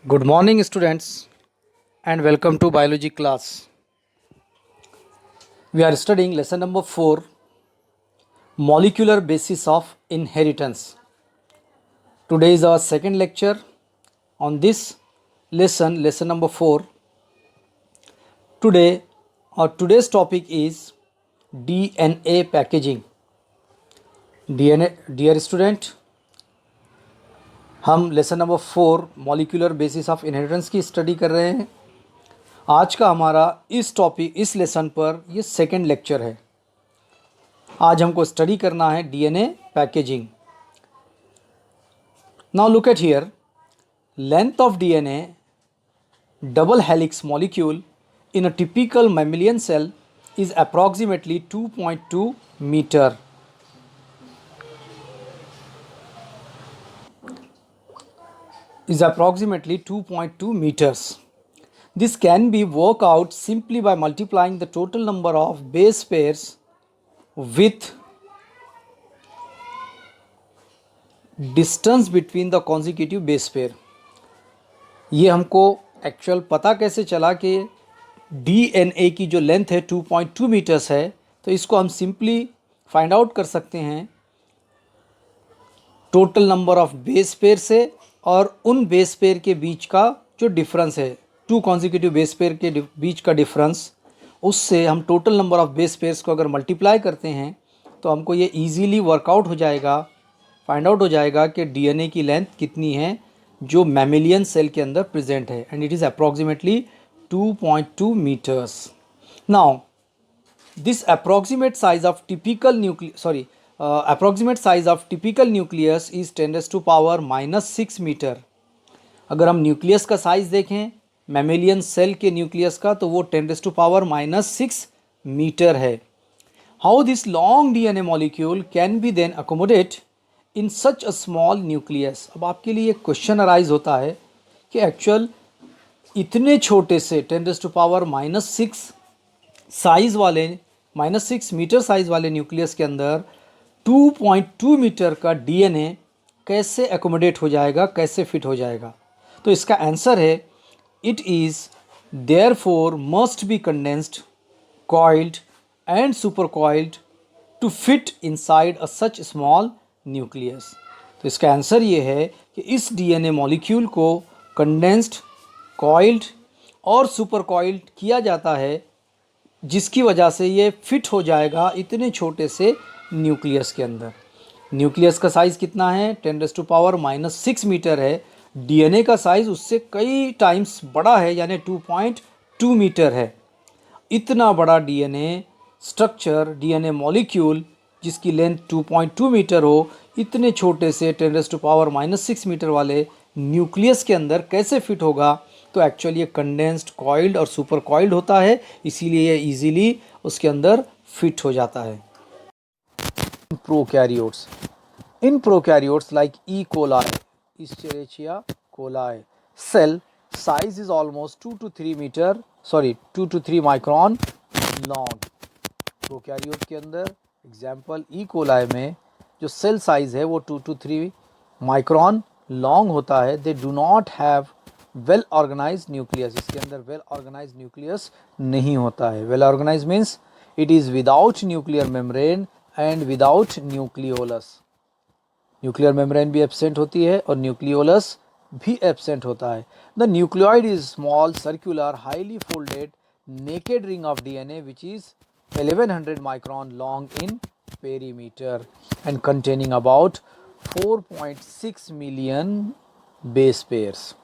Good morning, students, and welcome to biology class. We are studying lesson number 4, molecular basis of inheritance. Today is our second lecture on this lesson number 4. Today's topic is DNA packaging. DNA, dear student, हम lesson number 4 molecular basis of inheritance की study कर रहे हैं. आज का हमारा इस lesson पर ये सेकंड लेक्चर है. आज हमको स्टडी करना है DNA packaging. Now look at here. Length of DNA double helix molecule in a typical mammalian cell is approximately 2.2 meter. Is approximately 2.2 meters. This can be worked out simply by multiplying the total number of base pairs with distance between the consecutive base pair. ये हमको actual पता कैसे चला कि DNA की जो length है 2.2 metres है, तो इसको हम सिंपली फाइंड आउट कर सकते हैं total number of base pair से और उन बेस पेयर के बीच का जो डिफरेंस है, टू कॉन्जिक्यूटिव बेस पेयर के बीच का डिफरेंस, उससे हम total number of base pairs को अगर मल्टीप्लाई करते हैं तो हमको ये इजीली वर्कआउट हो जाएगा, फाइंड आउट हो जाएगा कि डीएनए की लेंथ कितनी है जो मैमेलियन सेल के अंदर प्रेजेंट है, and it is approximately 2.2 meters. Now, this approximate size of typical nucleus is 10⁻⁻6 meter. अगर हम न्यूक्लियस का साइज़ देखें मैमेलियन सेल के न्यूक्लियस का, तो वो 10⁻⁻6 मीटर है. How this long DNA molecule can be then accommodate in such a small nucleus. अब आपके लिए क्वेश्चन अराइज होता है कि एक्चुअल इतने छोटे से 10⁻⁻6 साइज़ वाले -6 मीटर साइज़ वाले न्यूक्लियस के अंदर 2.2 मीटर का डीएनए कैसे एकोमोडेट हो जाएगा, कैसे फिट हो जाएगा. तो इसका आंसर है it is therefore must be condensed, coiled and super coiled to fit inside a such small nucleus. तो इसका आंसर ये है कि इस डीएनए मॉलिक्यूल को कंडेंस्ड, कॉइल्ड और सुपर कॉइल्ड किया जाता है, जिसकी वजह से ये फिट हो जाएगा इतने छोटे से न्यूक्लियस के अंदर. न्यूक्लियस का साइज़ कितना है? 10⁻⁻6 मीटर है. डीएनए का साइज़ उससे कई टाइम्स बड़ा है, यानी 2.2 मीटर है. इतना बड़ा डीएनए स्ट्रक्चर, डीएनए मॉलिक्यूल जिसकी लेंथ 2.2 मीटर हो, इतने छोटे से 10⁻⁻6 मीटर वाले न्यूक्लियस के अंदर कैसे फिट होगा? तो एक्चुअली ये कंडेंस्ड, कॉइल्ड और सुपर कॉइल्ड होता है, इसीलिए ये इजीली उसके अंदर फिट हो जाता है. Prokaryotes. In prokaryotes like E coli, Escherichia coli, cell size is almost 2 to 3 micron long. Prokaryote के अंदर एग्जाम्पल ई कोलाई में जो सेल साइज है वो 2 to 3 माइक्रोन लॉन्ग होता है. They do not have well organize nucleus. इसके अंदर वेल ऑर्गेनाइज न्यूक्लियस नहीं होता है. Well organize means it is without nuclear membrane and without nucleolus. Nuclear membrane भी एब्सेंट होती है और न्यूक्लियोलस भी एब्सेंट होता है. The nucleoid is small, circular, highly folded, naked ring of DNA which is 1100 micron long in perimeter and containing about 4.6 million base pairs.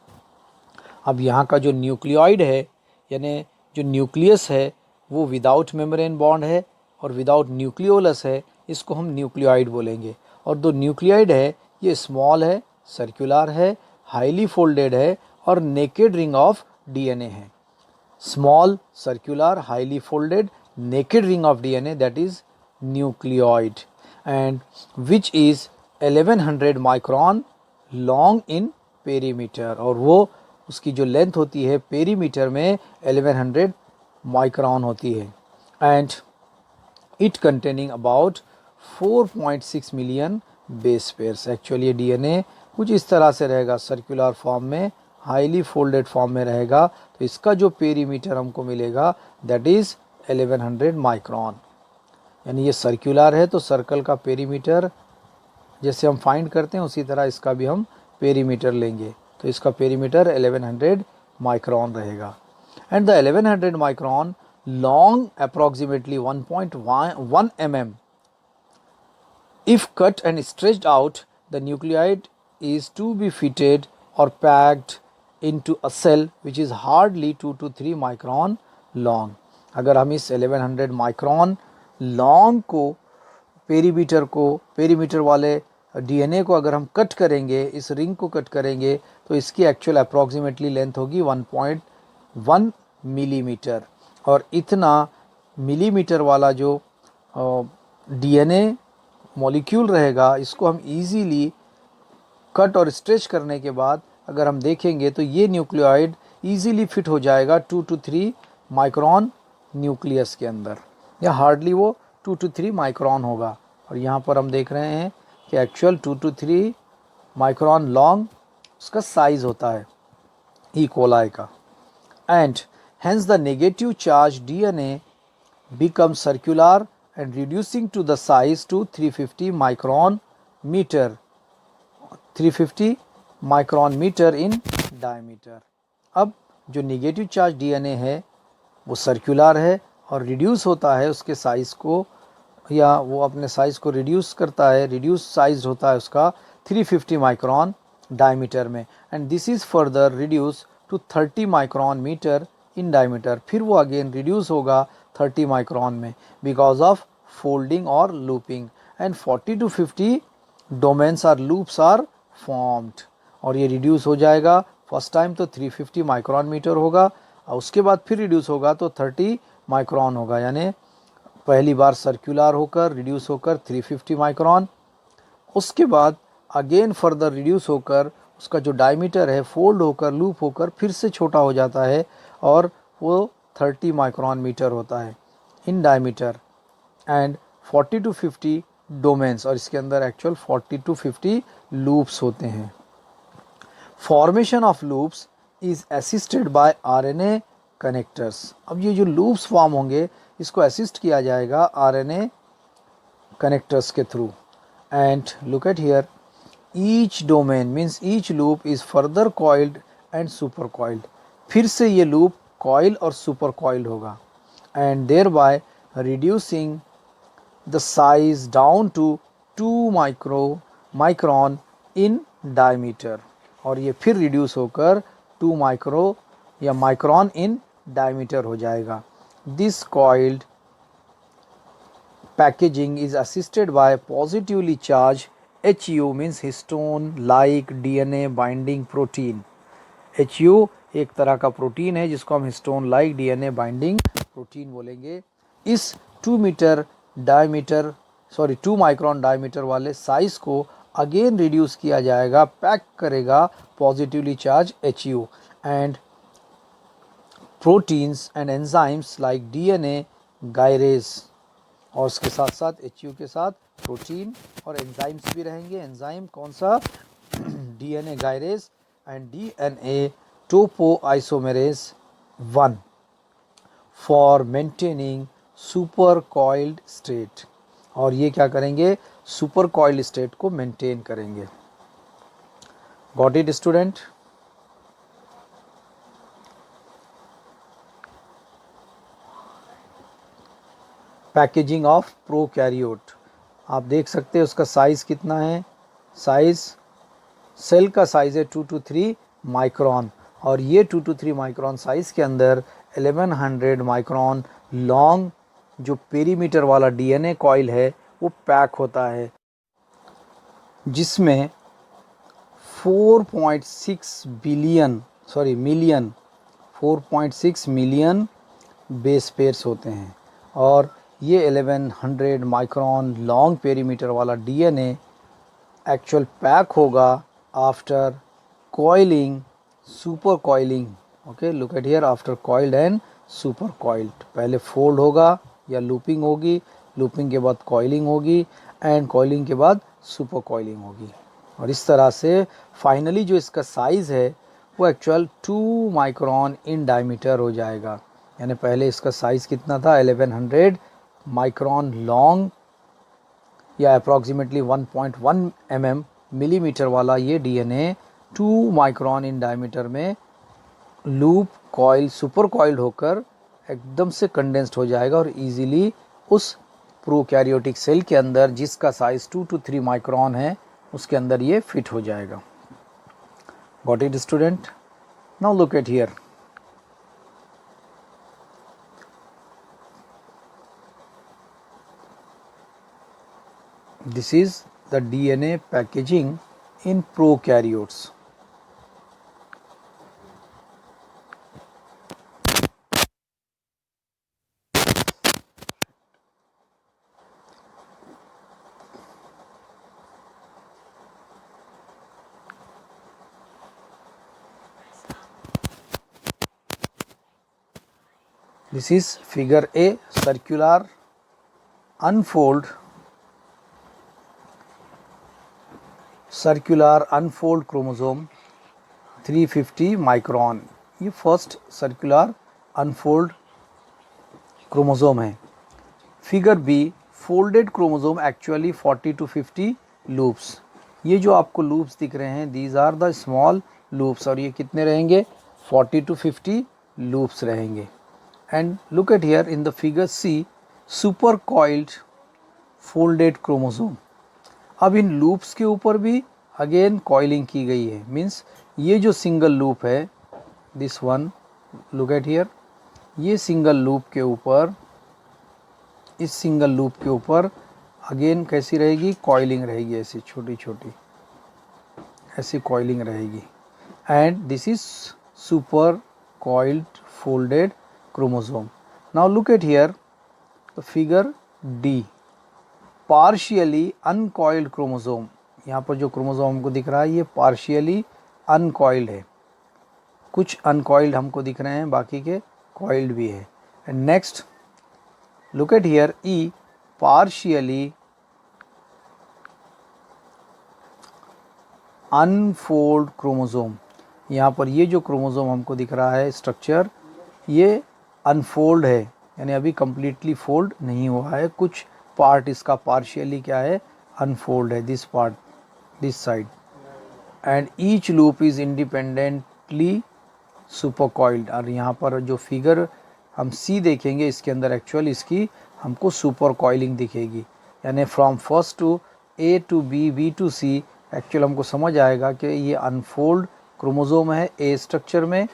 अब यहाँ का जो न्यूक्लियोइड है, यानी जो न्यूक्लियस है, वो विदाउट मेम्ब्रेन बॉन्ड है और विदाउट न्यूक्लियोलस है, इसको हम न्यूक्लियोइड बोलेंगे. और जो न्यूक्लियोइड है ये स्मॉल है, सर्कुलर है, हाईली फोल्डेड है और नेकेड रिंग ऑफ डीएनए है. Small, circular, highly folded, naked ring of DNA, that is nucleoid, and which is 1100 micron long in perimeter. और वो उसकी जो लेंथ होती है पेरीमीटर में 1100 माइक्रोन होती है. And it containing about 4.6 million base pairs. Actually ये डीएनए कुछ इस तरह से रहेगा, सर्कुलर फॉर्म में, हाईली फोल्डेड फॉर्म में रहेगा, तो इसका जो पेरीमीटर हमको मिलेगा दैट इज़ 1100 माइक्रोन। यानी ये सर्कुलर है तो सर्कल का पेरीमीटर जैसे हम फाइंड करते हैं उसी तरह इसका भी हम पेरीमीटर लेंगे, तो इसका पेरीमीटर 1100 माइक्रोन रहेगा। And the 1100 micron long approximately 1.1 mm. If cut and stretched out, the nucleoid is to be fitted or packed into a cell which is hardly 2 to 3 micron long. अगर हम इस 1100 micron long को perimeter वाले DNA को अगर हम cut करेंगे, इस रिंग को कट करेंगे, तो इसकी एक्चुअल अप्रॉक्सीमेटली लेंथ होगी 1.1 मिलीमीटर। और इतना मिलीमीटर वाला जो डीएनए मॉलिक्यूल रहेगा, इसको हम इजीली कट और स्ट्रेच करने के बाद अगर हम देखेंगे तो ये न्यूक्लियोइड इजीली फिट हो जाएगा 2 to 3 माइक्रोन न्यूक्लियस के अंदर, या हार्डली वो 2 to 3 माइक्रोन होगा। और यहाँ पर हम देख रहे हैं कि एक्चुअल 2 to 3 माइक्रोन लॉन्ग उसका साइज़ होता है ई कोलाई का। And hence the negative charge DNA becomes circular and reducing to the size to 350 micron meter, 350 micron meter in diameter। अब जो नेगेटिव चार्ज डीएनए है वो सर्कुलर है और रिड्यूस होता है उसके साइज़ को, या वो अपने साइज़ को रिड्यूस करता है, रिड्यूस साइज होता है उसका 350 माइक्रोन डायमीटर में। And this is further reduce to 30 micron metre in diameter. फिर वो अगेन रिड्यूस होगा 30 माइक्रोन में बिकॉज ऑफ फोल्डिंग और looping. And 40 to 50 domains are loops are formed. और ये रिड्यूस हो जाएगा, फर्स्ट टाइम तो 350 माइक्रोन मीटर होगा और उसके बाद फिर रिड्यूस होगा तो 30 माइक्रोन होगा। यानी पहली बार सर्कुलर होकर रिड्यूस होकर 350 माइक्रोन, उसके बाद अगेन फर्दर रिड्यूस होकर उसका जो डायमीटर है फोल्ड होकर लूप होकर फिर से छोटा हो जाता है और वो 30 माइक्रोन मीटर होता है in diameter. And 40 to 50 domains, और इसके अंदर एक्चुअल 40 to 50 लूप्स होते हैं। Formation of loops is assisted by RNA connectors. अब ये जो लूप्स फॉर्म होंगे इसको असिस्ट किया जाएगा आरएनए कनेक्टर्स के through. And look at here, each domain means each loop is further coiled and super coiled. फिर से ये लूप कॉइल और सुपर कॉइल्ड होगा and thereby reducing the size down to 2 micron in diameter. और ये फिर reduce होकर 2 micro या माइक्रोन इन डायमीटर हो जाएगा। This coiled packaging is assisted by positively charge HU means histone like DNA binding protein. HU एक तरह का प्रोटीन है जिसको हम histone like DNA binding protein बोलेंगे। इस 2 माइक्रोन डायमीटर वाले साइज को अगेन रिड्यूस किया जाएगा, पैक करेगा positively charge HU and proteins and enzymes like DNA gyrase. और उसके साथ साथ HU के साथ प्रोटीन और एंजाइम्स भी रहेंगे। एंजाइम कौन सा? DNA gyrase and DNA topoisomerase 1 for maintaining super coiled state. और ये क्या करेंगे? सुपर कॉइल्ड स्टेट को मेंटेन करेंगे। Got it student? Packaging of prokaryote, आप देख सकते हैं उसका साइज़ कितना है। साइज़ सेल का साइज़ है 2 to 3 माइक्रोन और ये 2 to 3 माइक्रोन साइज़ के अंदर 1100 माइक्रोन लॉन्ग जो पेरीमीटर वाला डीएनए कॉइल है वो पैक होता है, जिसमें 4.6 मिलियन बेस पेयर्स होते हैं। और ये 1100 माइक्रोन लॉन्ग पेरीमीटर वाला डीएनए एक्चुअल पैक होगा after coiling, super coiling. Okay, look at here, after coiled and super coiled. पहले फोल्ड होगा या लूपिंग होगी, लूपिंग के बाद कॉइलिंग होगी एंड कॉइलिंग के बाद सुपर कॉइलिंग होगी। और इस तरह से फाइनली जो इसका साइज़ है वो एक्चुअल 2 माइक्रोन इन डायमीटर हो जाएगा। यानी पहले इसका साइज़ कितना था 1100 माइक्रोन लॉन्ग या अप्रॉक्सीमेटली 1.1 मिलीमीटर वाला ये डीएनए 2 माइक्रोन इन डायमीटर में लूप कॉइल सुपर कॉइल्ड होकर एकदम से कंडेंस्ड हो जाएगा और इजीली उस प्रोकैरियोटिक सेल के अंदर जिसका साइज 2 to 3 माइक्रोन है उसके अंदर ये फिट हो जाएगा। Got it student? Now look at here. This is the DNA packaging in prokaryotes. This is figure A, circular unfold chromosome 350 micron. ये फर्स्ट सर्कुलर अनफोल्ड क्रोमोसोम है। Figure B, folded chromosome actually 40 to 50 loops. ये जो आपको loops दिख रहे हैं these are the small loops और ये कितने रहेंगे 40 to 50 लूप्स रहेंगे। And look at here in the figure C, super coiled folded chromosome. अब इन लूप्स के ऊपर भी अगेन कॉइलिंग की गई है। मीन्स ये जो सिंगल लूप है this one, look at here, ये सिंगल लूप के ऊपर, इस सिंगल लूप के ऊपर अगेन कैसी रहेगी कॉइलिंग रहेगी, ऐसी छोटी छोटी ऐसी कॉइलिंग रहेगी। And this is super coiled folded chromosome. Now look at here the figure D, partially uncoiled chromosome. यहाँ पर जो क्रोमोसोम हमको दिख रहा है ये पार्शियली अनकॉइल्ड है। कुछ अनकॉइल्ड हमको दिख रहे हैं, बाकी के कॉइल्ड भी है। And next look at here E, partially unfold chromosome. यहाँ पर ये जो क्रोमोसोम हमको दिख रहा है स्ट्रक्चर ये अनफोल्ड है, यानी अभी कम्प्लीटली फोल्ड नहीं हुआ है। कुछ पार्ट इसका पार्शियली क्या है अनफोल्ड है, this part this side. And each loop is independently super coiled. और यहाँ पर जो फिगर हम सी देखेंगे इसके अंदर एक्चुअल इसकी हमको सुपर कॉइलिंग दिखेगी। यानी from first to A to B, B to C, actual हमको समझ आएगा कि ये अनफोल्ड क्रोमोसोम है ए स्ट्रक्चर में,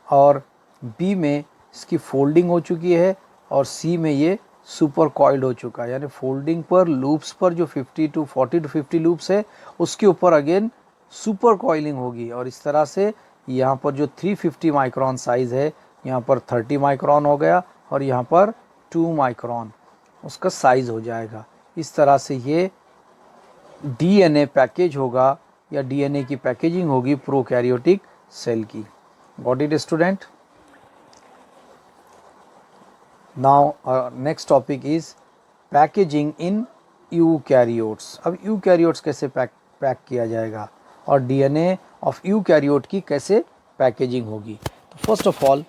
और बी में इसकी फोल्डिंग हो चुकी है, और सी में ये सुपर कॉइल्ड हो चुका है। यानी फोल्डिंग पर लूप्स पर जो 40 to 50 लूप्स है उसके ऊपर अगेन सुपर कॉइलिंग होगी। और इस तरह से यहाँ पर जो 350 माइक्रोन साइज़ है यहाँ पर 30 माइक्रोन हो गया, और यहाँ पर 2 माइक्रोन उसका साइज़ हो जाएगा। इस तरह से ये डीएनए पैकेज होगा या डीएनए की पैकेजिंग होगी प्रोकैरियोटिक सेल की। Got it student? Now next topic is packaging in eukaryotes. अब यूकैरियोट्स कैसे पैक किया जाएगा और डीएनए ऑफ यूकैरियोट की कैसे पैकेजिंग होगी। तो फर्स्ट ऑफ ऑल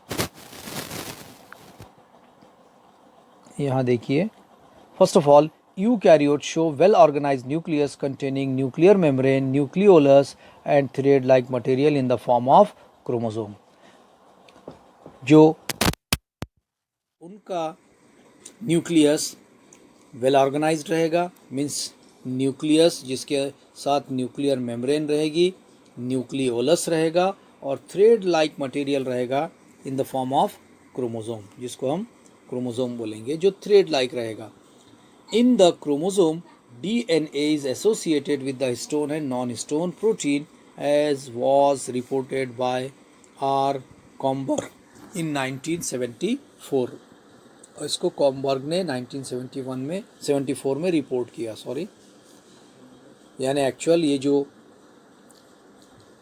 यहाँ देखिए, first of all eukaryote show well organized nucleus containing nuclear membrane, nucleolus and thread like material in the form of chromosome. जो उनका न्यूक्लियस वेल ऑर्गेनाइज्ड रहेगा, means nucleus जिसके साथ न्यूक्लियर मेम्ब्रेन रहेगी, nucleolus रहेगा और थ्रेड लाइक मटेरियल रहेगा इन the form of chromosome, जिसको हम क्रोमोसोम बोलेंगे, जो थ्रेड लाइक रहेगा। In the chromosome DNA is associated with the histone and non-histone protein as was reported by R. Comberg in 1974। और इसको कॉम्बर्ग ने 1974 में रिपोर्ट किया, यानी एक्चुअल ये जो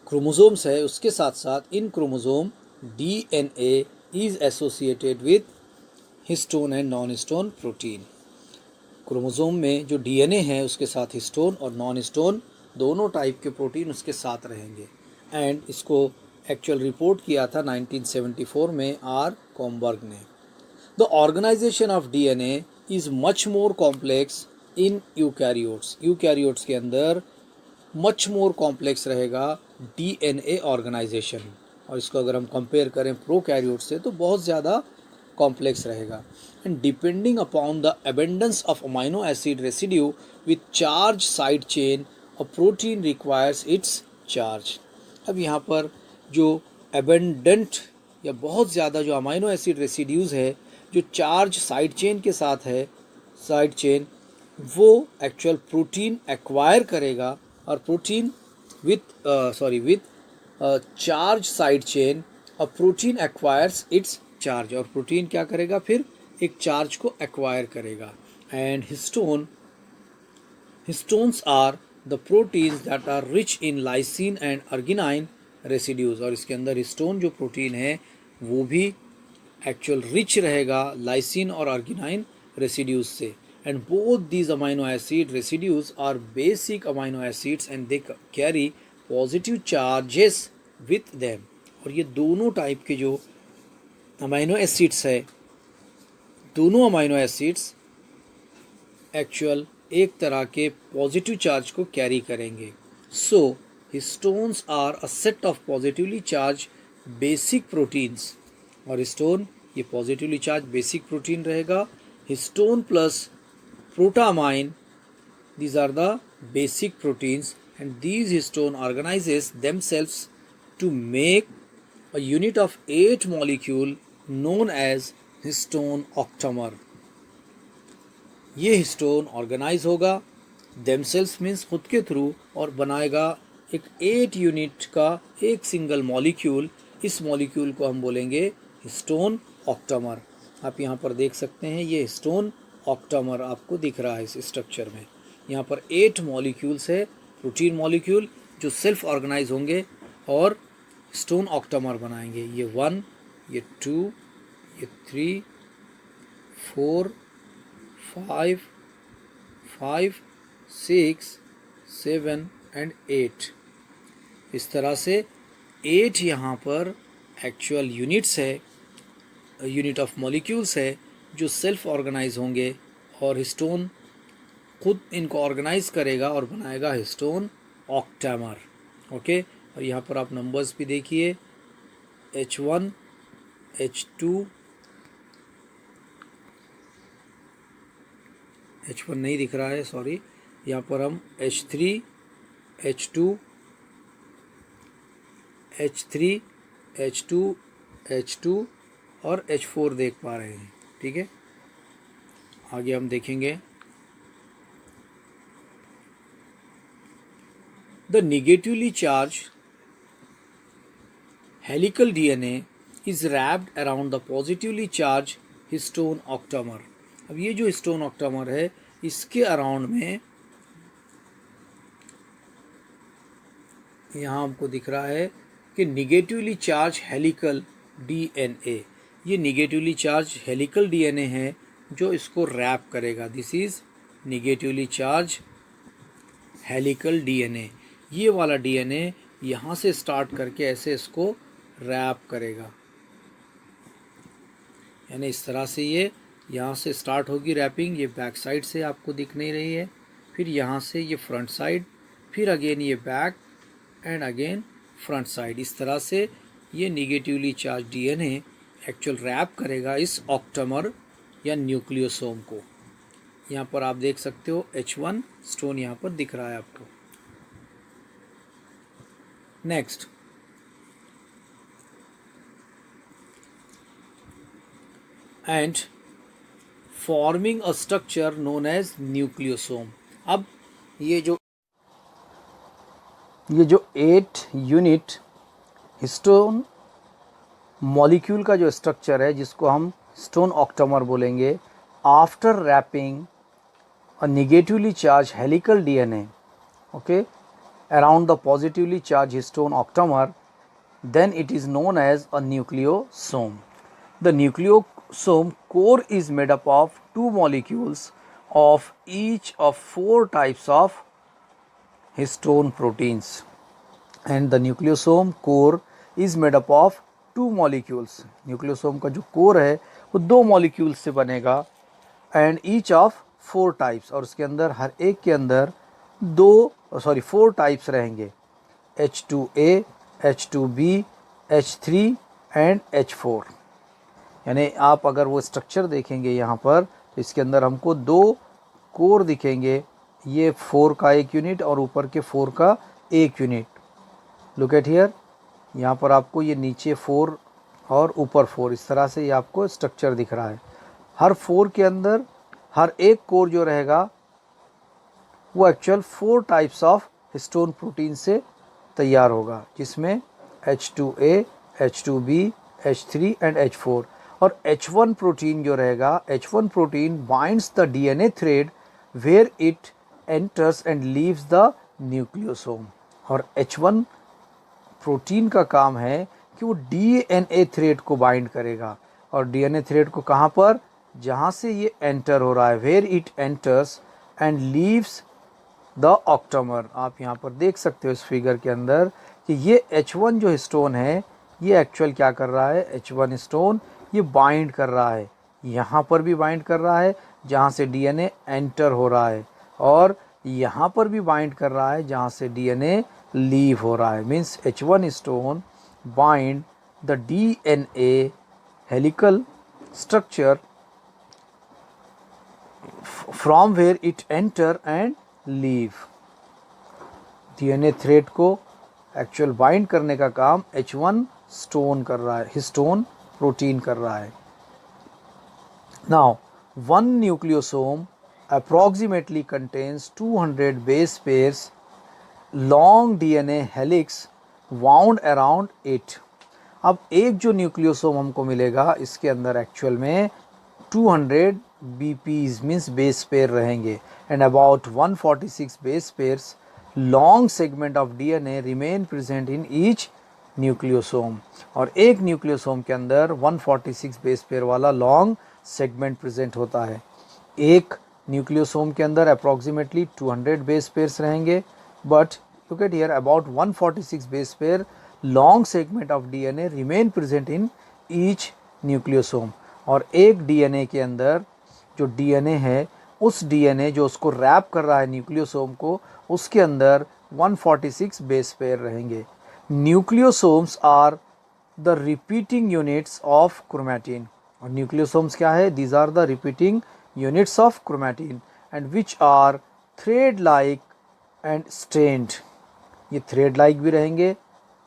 क्रोमोसोम्स है उसके साथ साथ इन chromosome DNA is associated with histone and non histone protein. Chromosome में जो DNA है उसके साथ हिस्टोन और नॉन हिस्टोन दोनों टाइप के प्रोटीन उसके साथ रहेंगे। एंड इसको एक्चुअल रिपोर्ट किया था 1974 में आर कॉम्बर्ग ने। The organization of DNA is much more complex in eukaryotes. Eukaryotes के अंदर मच मोर कॉम्प्लेक्स रहेगा डीएनए ऑर्गेनाइजेशन, और इसको अगर हम कंपेयर करें प्रोकैरियोट से तो बहुत ज़्यादा कॉम्प्लेक्स रहेगा। And depending upon the abundance of amino acid residue with charge side chain a protein requires it's charge. अब यहाँ पर जो अबेंडेंट या बहुत ज़्यादा जो अमाइनो एसिड रेसिड्यूज़ है जो चार्ज साइड चेन के साथ है, साइड चेन, वो एक्चुअल प्रोटीन एक्वायर करेगा, और protein with charge side chain a protein acquires its charge, और प्रोटीन क्या करेगा फिर एक चार्ज को एक्वायर करेगा। And histones are the proteins that are rich in lysine and arginine residues, और इसके अंदर हिस्टोन जो प्रोटीन है वो भी एक्चुअल रिच रहेगा लाइसिन और अर्गिनाइन रेसिड्यूज से। And both these amino acid residues are basic amino acids and they carry positive charges with them. और ये दोनों टाइप के जो अमाइनो एसिड्स है, दोनों अमाइनो एसिड्स एक्चुअल एक तरह के पॉजिटिव चार्ज को कैरी करेंगे। So histones are a set of positively charge basic proteins, और हिस्टोन ये पॉजिटिवली चार्ज बेसिक प्रोटीन रहेगा। Histone plus protamine, these are the basic proteins, and these histone organizes themselves to make a unit of 8 molecule known as histone octamer। ये histone organise होगा, themselves means खुद के through, और बनाएगा एक 8 unit का एक सिंगल मॉलिक्यूल। इस मॉलिक्यूल को हम बोलेंगे हिस्टोन ऑक्टामर। आप यहाँ पर देख सकते हैं ये हिस्टोन ऑक्टामर आपको दिख रहा है इस स्ट्रक्चर में। यहाँ पर 8 मॉलिक्यूल्स है, प्रोटीन मॉलिक्यूल जो सेल्फ ऑर्गेनाइज होंगे और हिस्टोन ऑक्टामर बनाएंगे। ये 1, ये 2, ये 3, 4, 5, 6, 7 एंड 8। इस तरह से 8 यहाँ पर एक्चुअल यूनिट्स है, यूनिट ऑफ मॉलिक्यूल्स है जो सेल्फ ऑर्गेनाइज होंगे, और हिस्टोन खुद इनको ऑर्गेनाइज करेगा और बनाएगा हिस्टोन ऑक्टामर। ओके, और यहाँ पर आप नंबर्स भी देखिए, H1, H2, H1 नहीं दिख रहा है, सॉरी, यहाँ पर हम H3, H2, H3, H2, H2 और H4 देख पा रहे हैं। ठीक है, आगे हम देखेंगे। The negatively charged helical DNA is wrapped around the positively charged histone octamer। अब ये जो हिस्टोन ऑक्टामर है इसके अराउंड में यहाँ हमको दिख रहा है कि निगेटिवली चार्ज हेलिकल डीएनए, ये निगेटिवली चार्ज हेलिकल डीएनए है जो इसको रैप करेगा। This is negatively charge helical DNA. ये वाला डीएनए यहाँ से स्टार्ट करके ऐसे इसको रैप करेगा, यानी इस तरह से ये यहाँ से स्टार्ट होगी रैपिंग। ये बैक साइड से आपको दिख नहीं रही है, फिर यहाँ से ये फ्रंट साइड, फिर अगेन ये back and again front side. इस तरह से ये negatively charge DNA actual wrap करेगा इस ऑक्टामर या न्यूक्लियोसोम को। यहाँ पर आप देख सकते हो H1 स्टोन यहाँ पर दिख रहा है आपको। Next, and forming a structure known as nucleosome. अब ये जो 8 यूनिट हिस्टोन मॉलिक्यूल का जो स्ट्रक्चर है जिसको हम हिस्टोन ऑक्टामर बोलेंगे, after wrapping a negatively charged helical DNA, okay, around the positively charged histone octamer, then it is known as a nucleosome. The nucleosome core is made up of 2 molecules of each of 4 types of histone proteins, and the nucleosome core is made up of 2 molecules. Nucleosome का जो core है वो 2 molecules से बनेगा and each of 4 types, और उसके अंदर हर एक के अंदर 4 टाइप्स रहेंगे, H2A, H2B, H3 and H4। यानी आप अगर वो स्ट्रक्चर देखेंगे यहाँ पर तो इसके अंदर हमको 2 कोर दिखेंगे, ये 4 का एक यूनिट और ऊपर के 4 का एक यूनिट। लुक एट हियर, यहाँ पर आपको ये नीचे 4 और ऊपर 4, इस तरह से ये आपको स्ट्रक्चर दिख रहा है। हर 4 के अंदर हर एक कोर जो रहेगा वो actual 4 types of histone protein से तैयार होगा, जिसमें H2A, H2B, H3 and H4। और H1 प्रोटीन जो रहेगा, H1 protein binds the DNA thread where it enters and leaves the nucleosome. और H1 प्रोटीन का काम है कि वो DNA थ्रेड को बाइंड करेगा, और DNA थ्रेड को कहाँ पर, जहाँ से ये एंटर हो रहा है, where it enters and leaves the octamer. आप यहाँ पर देख सकते हो इस फिगर के अंदर कि ये H1 जो स्टोन है ये एक्चुअल क्या कर रहा है, H1 स्टोन ये बाइंड कर रहा है, यहाँ पर भी बाइंड कर रहा है जहाँ से DNA एंटर हो रहा है, और यहाँ पर भी बाइंड कर रहा है जहाँ से DNA लीव हो रहा है। Means H1 stone bind the DNA helical structure from where it enter and leave. DNA thread को एक्चुअल बाइंड करने का काम H1 स्टोन कर रहा है, हिस्टोन प्रोटीन कर रहा है। Now one nucleosome approximately contains 200 base pairs long DNA helix wound around it। अब एक जो न्यूक्लियोसोम हमको मिलेगा इसके अंदर एक्चुअल में 200 BPs मीन्स बेस पेयर रहेंगे and about 146 base pairs long segment of DNA remain present in each nucleosome. और एक न्यूक्लियोसोम के अंदर 146 बेस पेयर वाला लॉन्ग सेगमेंट प्रेजेंट होता है। एक न्यूक्लियोसोम के अंदर अप्रॉक्सीमेटली 200 बेस पेयर्स रहेंगे, but look at here about 146 base pair long segment of DNA remain present in each nucleosome. और एक DNA के अंदर जो DNA है उस DNA जो उसको रैप कर रहा है न्यूक्लियोसोम को, उसके अंदर 146 बेस पेयर रहेंगे। Nucleosomes are the repeating units of chromatin. और न्यूक्लियोसोम्स क्या है, these are the repeating units of chromatin and which are thread like and stained. ये थ्रेड लाइक भी रहेंगे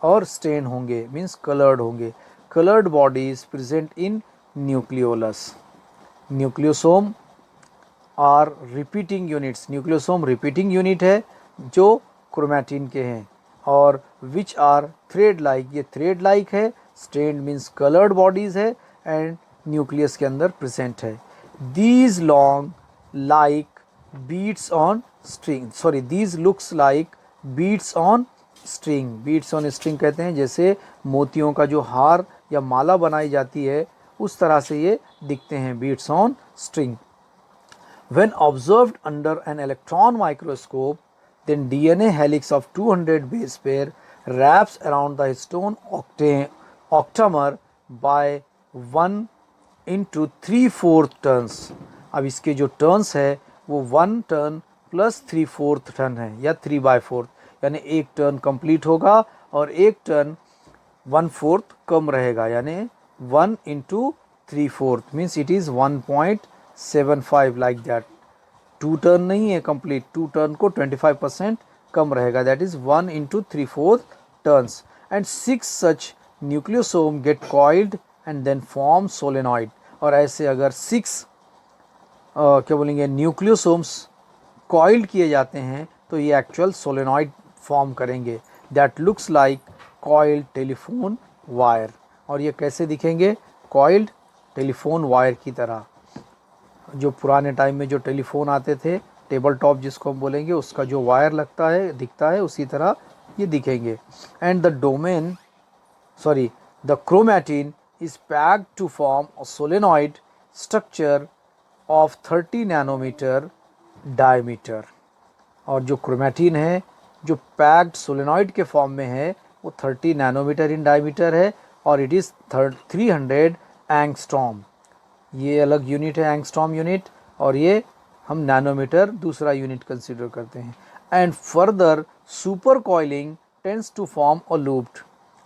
और स्टेन होंगे, मीन्स कलर्ड होंगे। Coloured bodies present in nucleolus. Nucleosome are repeating units, nucleosome repeating unit है जो chromatin के हैं, और विच आर थ्रेड लाइक, ये थ्रेड लाइक है, स्टेन्ड मीन्स कलर्ड बॉडीज है एंड न्यूक्लियस के अंदर प्रेजेंट है। These long like beads on string, sorry these looks like beads on string. Beads on string कहते हैं जैसे मोतियों का जो हार या माला बनाई जाती है उस तरह से ये दिखते हैं, beads on string. When observed under an electron microscope, then DNA helix of 200 base pair wraps around the histone octamer by 1 into 3/4 turns। अब इसके जो टर्न्स है वो 1 टर्न प्लस 3/4 टर्न है या 3/4, यानी एक टर्न कंप्लीट होगा और एक टर्न 1/4 कम रहेगा, यानी 1 into 3/4 means it is 1.75 like that. 2 turn नहीं है कंप्लीट, 2 टर्न को 25% कम रहेगा, that is 1 into 3/4 turns. And 6 such nucleosome get coiled and then form solenoid. और ऐसे अगर 6 क्या बोलेंगे न्यूक्लियोसोम्स कॉइल्ड किए जाते हैं तो ये एक्चुअल सोलेनॉइड फॉर्म करेंगे, that looks like coiled telephone wire. और ये कैसे दिखेंगे, कॉइल्ड टेलीफोन वायर की तरह। जो पुराने टाइम में जो टेलीफोन आते थे, टेबल टॉप जिसको हम बोलेंगे, उसका जो वायर लगता है दिखता है उसी तरह ये दिखेंगे। And the domain the chromatin is packed to form a solenoid structure of 30 nanometre diameter. और जो क्रोमैटिन है जो पैक्ड सोलेनॉइड के फॉर्म में है वो 30 नैनोमीटर इन डायमीटर है और इट इज़ 300 एंगस्ट्रॉम। ये अलग यूनिट है एंगस्ट्रॉम यूनिट, और ये हम नैनोमीटर दूसरा यूनिट कंसिडर करते हैं। And further super coiling tends to form a looped,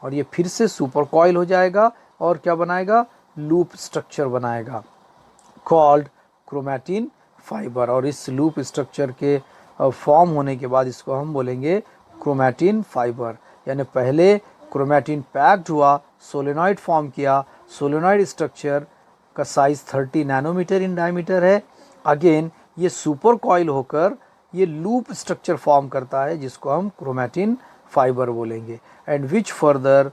और ये फिर से सुपर कॉइल हो जाएगा और क्या बनाएगा, लूप स्ट्रक्चर बनाएगा कॉल्ड क्रोमैटिन फाइबर। और इस लूप स्ट्रक्चर के फॉर्म होने के बाद इसको हम बोलेंगे क्रोमैटिन फाइबर। यानी पहले क्रोमैटिन पैक्ड हुआ, सोलेनॉइड फॉर्म किया, सोलेनॉइड स्ट्रक्चर का साइज 30 नैनोमीटर इन डायमीटर है। अगेन ये सुपर कॉइल होकर ये लूप स्ट्रक्चर फॉर्म करता है जिसको हम क्रोमैटिन फाइबर बोलेंगे। And which further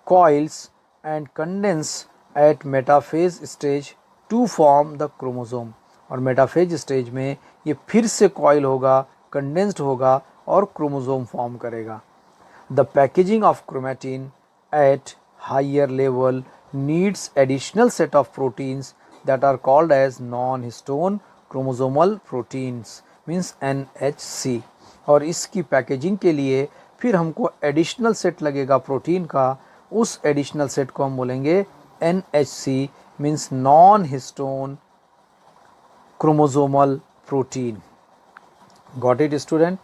coils and condense at metaphase stage to form the chromosome. और मेटाफेज स्टेज में ये फिर से कॉइल होगा, कंडेंस्ड होगा और क्रोमोसोम फॉर्म करेगा। The packaging of chromatin at higher level needs additional set of proteins that are called as non-histone chromosomal proteins means NHC। और इसकी पैकेजिंग के लिए फिर हमको एडिशनल सेट लगेगा प्रोटीन का, उस एडिशनल सेट को हम बोलेंगे NHC means non-histone chromosomal protein। Got it student?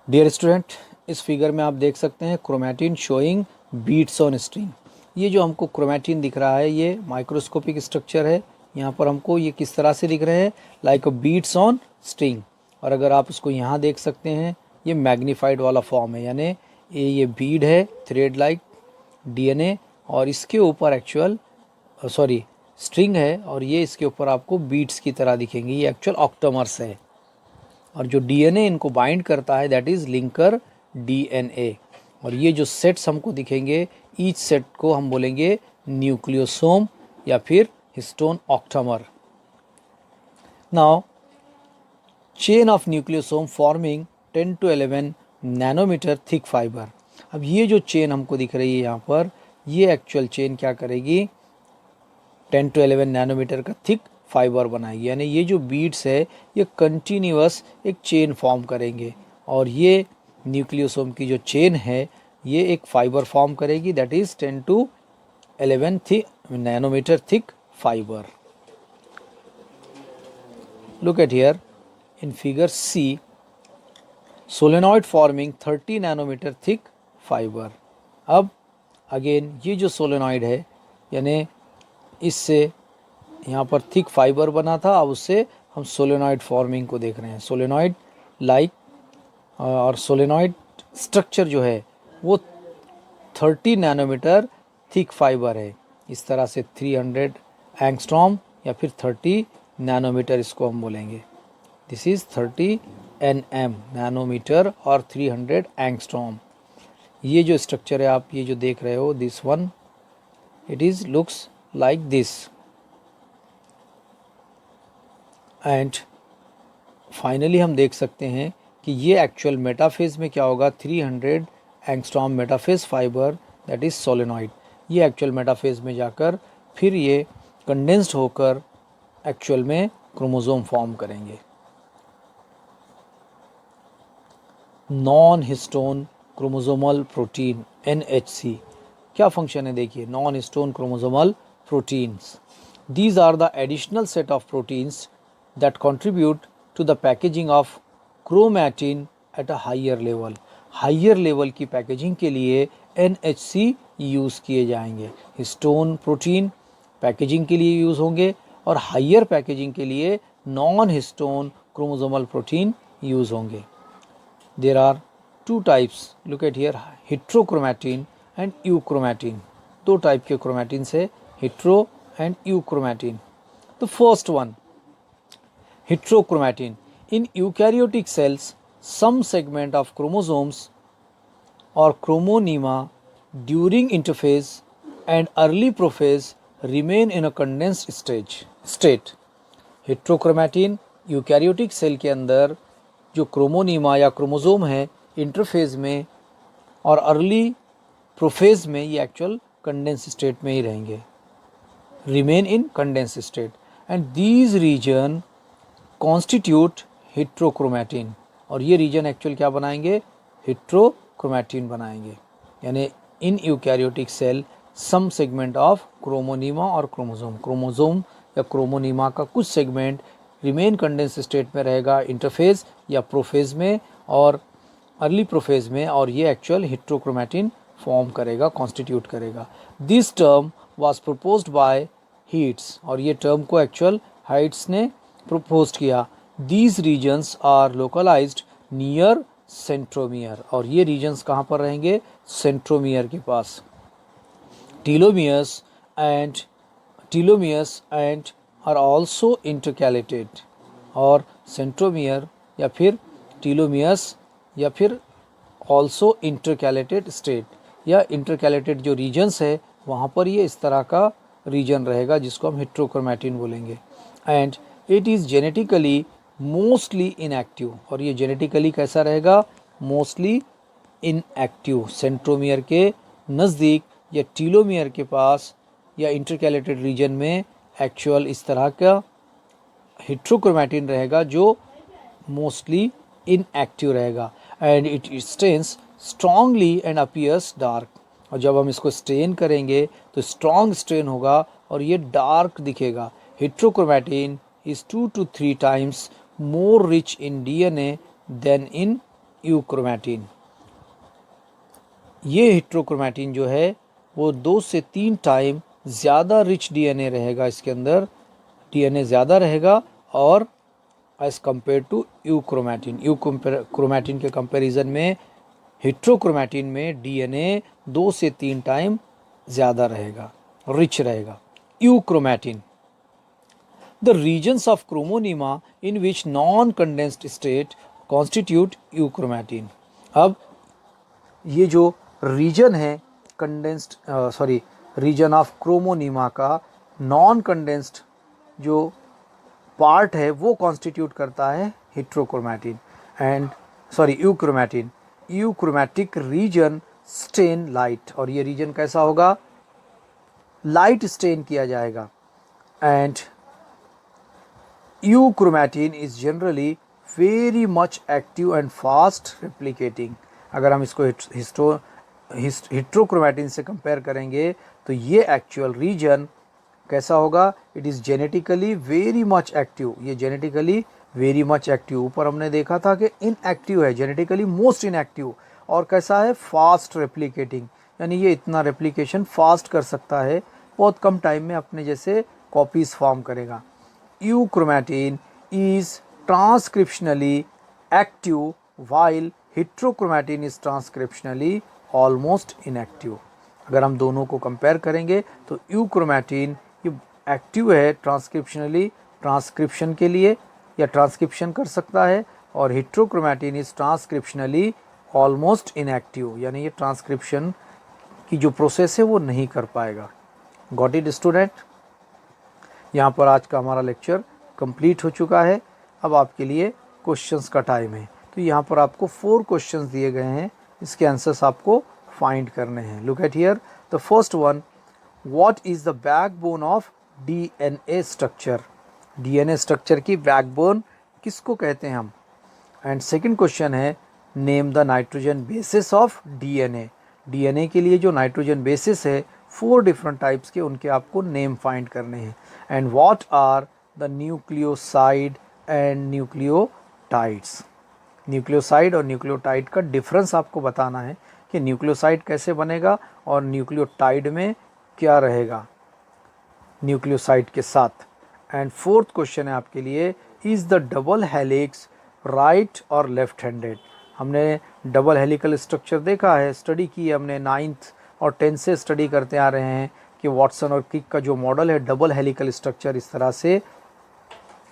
Dear student, इस फिगर में आप देख सकते हैं chromatin showing beads on string. ये जो हमको क्रोमैटिन दिख रहा है ये माइक्रोस्कोपिक स्ट्रक्चर है। यहाँ पर हमको ये किस तरह से दिख रहे हैं, लाइक बीट्स ऑन स्ट्रिंग। और अगर आप इसको यहाँ देख सकते हैं ये मैग्नीफाइड वाला फॉर्म है, यानी ये बीड है थ्रेड लाइक DNA, और इसके ऊपर एक्चुअल स्ट्रिंग है और ये इसके ऊपर आपको बीट्स की तरह दिखेंगे। ये एक्चुअल ऑक्टोमर्स है और जो DNA इनको बाइंड करता है दैट इज़ लिंकर DNA। और ये जो सेट्स हमको दिखेंगे ईच सेट को हम बोलेंगे न्यूक्लियोसोम या फिर histone octamer. Now chain of nucleosome forming 10 to 11 nanometre thick fibre. अब ये जो चेन हमको दिख रही है यहाँ पर, ये एक्चुअल चेन क्या करेगी, 10 to 11 नैनोमीटर का थिक फाइबर बनाएगी। यानी ये जो बीड्स है ये कंटिन्यूअस एक चेन फॉर्म करेंगे और ये न्यूक्लियोसोम की जो चेन है ये एक फाइबर फॉर्म करेगी that is 10 to 11 nanometre thick fibre. Look at here in figure C, solenoid forming 30 nanometre thick fibre. अब अगेन ये जो सोलेनॉइड है यानी इससे यहाँ पर थिक फाइबर बना था, अब उससे हम सोलेनॉइड फॉर्मिंग को देख रहे हैं। सोलेनॉइड लाइक और सोलेनॉइड स्ट्रक्चर जो है वो 30 नैनोमीटर थिक फाइबर है। इस तरह से 300 एंगस्ट्रॉम या फिर 30 नैनोमीटर इसको हम बोलेंगे। दिस इज़ 30 nm नैनोमीटर और 300 एंगस्ट्रॉम। ये जो स्ट्रक्चर है आप ये जो देख रहे हो, this one it is looks like this. And finally हम देख सकते हैं कि ये एक्चुअल मेटाफेज में क्या होगा, 300 angstrom metaphase fibre that is solenoid. ये एक्चुअल मेटाफेज में जाकर फिर ये कंडेंस्ड होकर एक्चुअल में क्रोमोसोम फॉर्म करेंगे। Non histone chromosomal protein NHC क्या फंक्शन है देखिए, non histone chromosomal proteins. These are the additional set of proteins that contribute to the packaging of chromatin at a higher level। Higher level की packaging के लिए NHC use किए जाएंगे। Histone protein packaging के लिए use होंगे और higher packaging के लिए non histone chromosomal protein use होंगे। There are two types, look at here, heterochromatin and euchromatin. दो टाइप के क्रोमैटिन है, hetero and euchromatin. The first one, heterochromatin. In eukaryotic cells, some segment of chromosomes or chromonema during interphase and early prophase remain in a condensed state. Heterochromatin eukaryotic cell के अंदर जो क्रोमोनीमा या chromosome है interphase में और early prophase में ये actual condense state में ही रहेंगे, remain in condensed state, and these region constitute heterochromatin। और ये रीजन एक्चुअल क्या बनाएंगे, हेट्रोक्रोमैटिन बनाएंगे। यानी in eukaryotic cell some segment of chromonema और क्रोमोसोम या क्रोमोनीमा का कुछ सेगमेंट रिमेन कंडेंस स्टेट में रहेगा इंटरफेज या प्रोफेज में और अर्ली प्रोफेज में, और ये एक्चुअल हेट्रोक्रोमैटिन फॉर्म करेगा, कॉन्स्टिट्यूट करेगा। This term was proposed by Heitz, और ये टर्म को एक्चुअल हाइट्स ने प्रपोज किया। These regions are localised near centromere, और ये रीजन्स कहाँ पर रहेंगे, सेंट्रोमियर के पास। Telomeres and are also intercalated, और सेंट्रोमियर या फिर टीलोमियर्स या फिर ऑल्सो इंटरकैलेटेड स्टेट या इंटरकैलेटेड जो रीजन्स है वहाँ पर ये इस तरह का रीजन रहेगा जिसको हम हेट्रोक्रोमैटिन बोलेंगे। And it is genetically mostly inactive, और ये जेनेटिकली कैसा रहेगा, मोस्टली इनएक्टिव। सेंट्रोमियर के नज़दीक या टीलोमियर के पास या इंटरकैलेटेड रीजन में एक्चुअल इस तरह का हेट्रोक्रोमैटिन रहेगा जो मोस्टली इनएक्टिव रहेगा। And it stains strongly and appears dark, और जब हम इसको स्टेन करेंगे तो स्ट्रॉन्ग स्टेन होगा और ये डार्क दिखेगा। Heterochromatin is 2 to 3 times more rich in DNA than in euchromatin. ये हेट्रोक्रोमैटिन जो है वो 2 से 3 टाइम ज़्यादा रिच DNA रहेगा, इसके अंदर DNA ज़्यादा रहेगा और as compare to euchromatin. Euchromatin के कंपैरिजन में हेट्रोक्रोमैटिन में DNA 2 से 3 टाइम ज़्यादा रहेगा, रिच रहेगा। Euchromatin, the regions of chromonema in which non condensed state constitute euchromatin. अब ये जो रीजन है रीजन ऑफ क्रोमोनीमा का नॉन कंडेंस्ड जो पार्ट है वो कॉन्स्टिट्यूट करता है heterochromatin euchromatin. Euchromatic region stain light, और ये रीजन कैसा होगा, लाइट स्टेन किया जाएगा। And euchromatin is generally very much active and fast replicating. अगर हम इसको हेट्रोक्रोमैटिन से कंपेयर करेंगे तो ये एक्चुअल रीजन कैसा होगा, it is genetically very much active. ये जेनेटिकली वेरी मच एक्टिव, ऊपर हमने देखा था कि इनएक्टिव है, जेनेटिकली मोस्ट इनएक्टिव, और कैसा है, फास्ट रेप्लिकेटिंग, यानी ये इतना रेप्लिकेशन फास्ट कर सकता है, बहुत कम टाइम में अपने जैसे कॉपीज़ फॉर्म करेगा। Euchromatin is transcriptionally active while heterochromatin is transcriptionally almost inactive. अगर हम दोनों को कंपेयर करेंगे तो यूक्रोमैटिन ये एक्टिव है ट्रांसक्रिप्शनली, ट्रांसक्रिप्शन के लिए या ट्रांसक्रिप्शन कर सकता है, और heterochromatin is transcriptionally almost inactive, यानी ये ट्रांसक्रिप्शन की जो प्रोसेस है वो नहीं कर पाएगा। Got it student? यहाँ पर आज का हमारा लेक्चर कंप्लीट हो चुका है। अब आपके लिए क्वेश्चंस का टाइम है। तो यहाँ पर आपको 4 क्वेश्चंस दिए गए हैं, इसके आंसर्स आपको फाइंड करने हैं। Look at here, the first one, what is the backbone of DNA structure. DNA structure की बैकबोन किसको कहते हैं हम? एंड सेकंड क्वेश्चन है, name the nitrogen bases of DNA। DNA के लिए जो नाइट्रोजन बेसिस है 4 डिफरेंट टाइप्स के, उनके आपको नेम फाइंड करने हैं। And what are the nucleoside and nucleotides. Nucleoside और न्यूक्लियोटाइड का डिफरेंस आपको बताना है कि न्यूक्लियोसाइड कैसे बनेगा और न्यूक्लियोटाइड में क्या रहेगा न्यूक्लियोसाइड के साथ। एंड फोर्थ क्वेश्चन है आपके लिए, is the double helix right और लेफ्ट हैंडेड। हमने डबल हेलिकल स्ट्रक्चर देखा है, स्टडी की है हमने, 9th और 10th से स्टडी करते आ रहे हैं कि वाटसन और क्रिक का जो मॉडल है डबल हेलिकल स्ट्रक्चर, इस तरह से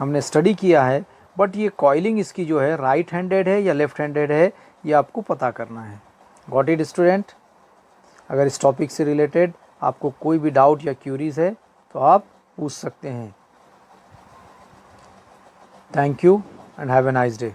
हमने स्टडी किया है। बट ये कॉइलिंग इसकी जो है राइट हैंडेड है या लेफ्ट हैंडेड है, ये आपको पता करना है। Got it student? अगर इस टॉपिक से रिलेटेड आपको कोई भी डाउट या क्यूरीज है तो आप पूछ सकते हैं। Thank you and have a nice day.